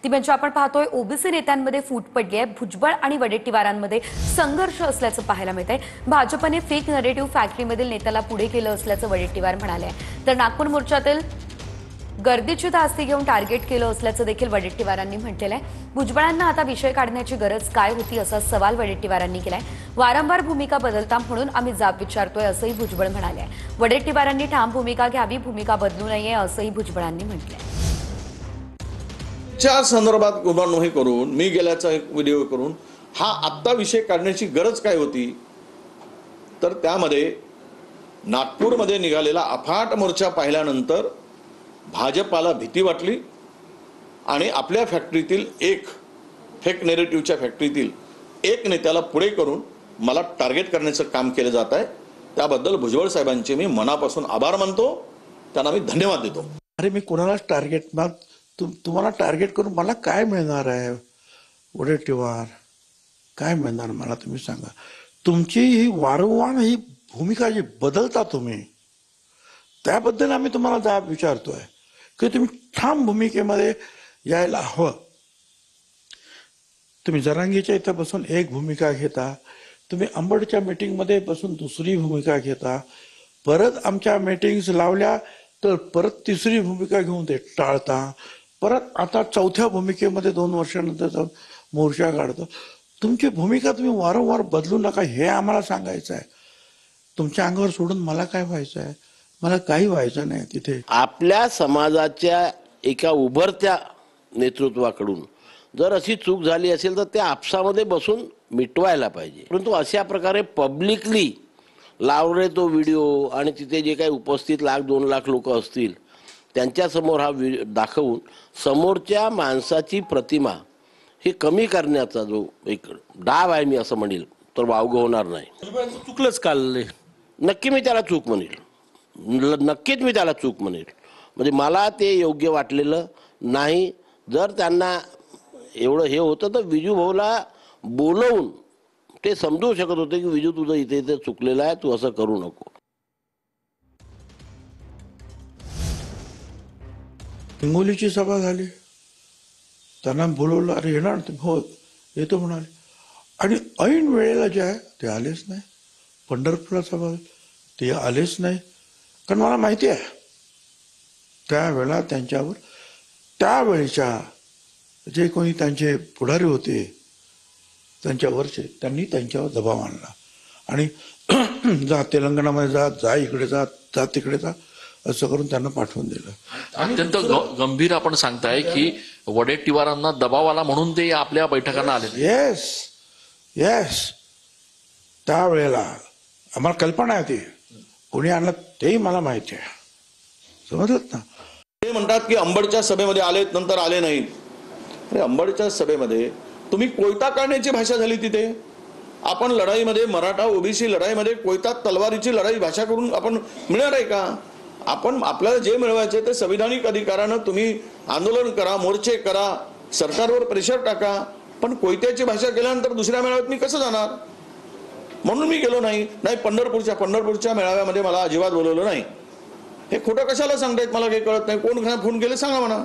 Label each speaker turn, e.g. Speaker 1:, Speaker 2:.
Speaker 1: ती म्हणजे आपण पाहतोय ओबीसी नेत्यांमध्ये फूट पडली आहे। भुजबळ आणि वडेट्टीवारांमध्ये संघर्ष असल्याचं पाहायला मिळतंय। भाजपने फेक नरेटिव्ह फॅक्टरीमधील नेत्याला पुढे केलं असल्याचं वडेट्टीवार म्हणाले। तर नागपूर मोर्चातील गर्दीची धास्ती घेऊन टार्गेट केलं असल्याचं देखील वडेट्टीवारांनी म्हटलेलं आहे। भुजबळांना आता विषय काढण्याची गरज काय होती असा सवाल वडेट्टीवारांनी केलाय। वारंवार भूमिका बदलता म्हणून आम्ही जाब विचारतोय असंही भुजबळ म्हणाले। वडेट्टीवारांनी ठाम भूमिका घ्यावी, भूमिका बदलू नये असंही भुजबळांनी म्हटलंय।
Speaker 2: च्या संदर्भात गुन्हा करून मी गेल्याचा एक व्हिडिओ करून हा आत्ता विषय काढण्याची गरज काय होती? तर त्यामध्ये नागपूरमध्ये निघालेला अफाट मोर्चा पाहिल्यानंतर भाजपाला भीती वाटली आणि आपल्या फॅक्टरीतील एक फेक नेरेटिव्हच्या फॅक्टरीतील एक नेत्याला पुढे करून मला टार्गेट करण्याचं काम केलं जात आहे। त्याबद्दल भुजबळ साहेबांचे मी मनापासून आभार मानतो, त्यांना मी धन्यवाद देतो।
Speaker 3: अरे मी कोणालाच टार्गेट मग तुम्हाला टार्गेट करून मला काय मिळणार आहे? वडेट्टीवार काय मिळणार मला तुम्ही सांगा। तुमची ही वारंवार ही भूमिका जी बदलता तुम्ही, त्याबद्दल आम्ही तुम्हाला जाब विचारतोय की तुम्ही ठाम भूमिकेमध्ये यायला हवं। तुम्ही जरांगीच्या इथं बसून एक भूमिका घेता, तुम्ही अंबडच्या मीटिंगमध्ये बसून दुसरी भूमिका घेता, परत आमच्या मीटिंग्स लावल्या तर परत तिसरी भूमिका घेऊन ते टाळता, परत आता चौथ्या भूमिकेमध्ये 2 वर्षानंतर मोर्चा काढतो। तुमची भूमिका तुम्ही वारंवार बदलू नका हे आम्हाला सांगायचं आहे। तुमच्या अंगावर सोडून मला काय व्हायचं आहे? मला काही व्हायचं नाही तिथे।
Speaker 4: आपल्या समाजाच्या एका उभरत्या नेतृत्वाकडून जर अशी चूक झाली असेल तर ते आपसामध्ये बसून मिटवायला पाहिजे। परंतु अशा प्रकारे पब्लिकली लावले तो व्हिडिओ आणि तिथे जे काही उपस्थित 1,00,000-2 लाख लोक असतील त्यांच्यासमोर हा दाखवून समोरच्या माणसाची प्रतिमा ही कमी करण्याचा जो एक डाव आहे, मी असं म्हणेल तर वावगं होणार नाही।
Speaker 5: चुकलंच काल
Speaker 4: नक्की मी त्याला चूक म्हणेल, नक्कीच मी त्याला चूक म्हणेल। म्हणजे मला ते योग्य वाटलेलं नाही। जर त्यांना एवढं हे होतं तर विजू भाऊला बोलवून ते समजू शकत होते की विजू तुझं इथे इथे चुकलेलं आहे, तू असं करू नको।
Speaker 3: हिंगोलीची सभा झाली, त्यांना बोलवलं, अरे येणार तुम्ही? हो येतो म्हणाले, आणि ऐन वेळेला जे आहे ते आलेच नाही। पंढरपूरला सभा ते आलेच नाही, कारण मला माहिती आहे त्यावेळेला त्यांच्यावर त्यावेळेच्या जे कोणी त्यांचे पुढारी होते त्यांच्यावरचे त्यांनी त्यांच्यावर दबाव आणला आणि जा तेलंगणामध्ये जा इकडे जा तिकडे जा असं करून त्यांना पाठवून दिलं।
Speaker 5: अत्यंत गंभीर आपण सांगताय की वडेट्टीवारांना दबाव आला म्हणून ते आपल्या बैठकांना आले।
Speaker 3: येस त्यावेळेला आम्हाला कल्पना आहे, ती कोणी आणलं तेही मला माहिती आहे, समजलं ना।
Speaker 2: ते म्हणतात की अंबडच्या सभेमध्ये आलेत, नंतर आले नाहीत। अरे अंबडच्या सभेमध्ये तुम्ही कोयता काढण्याची भाषा झाली तिथे। आपण लढाईमध्ये मराठा ओबीसी लढाईमध्ये कोयता तलवारीची लढाई भाषा करून आपण मिळणार आहे का? आपण आपल्याला जे मिळवायचे ते संविधानिक अधिकारानं तुम्ही आंदोलन करा, मोर्चे करा, सरकारवर प्रेशर टाका, पण कोयत्याची भाषा केल्यानंतर दुसऱ्या मेळाव्यात मी कसं जाणार? म्हणून मी गेलो नाही। पंढरपूरच्या मेळाव्यामध्ये मला अजिबात बोलवलं नाही। हे खोटं कशाला सांगतायत मला काही कळत नाही। कोण फोन केले सांगा म्हणा।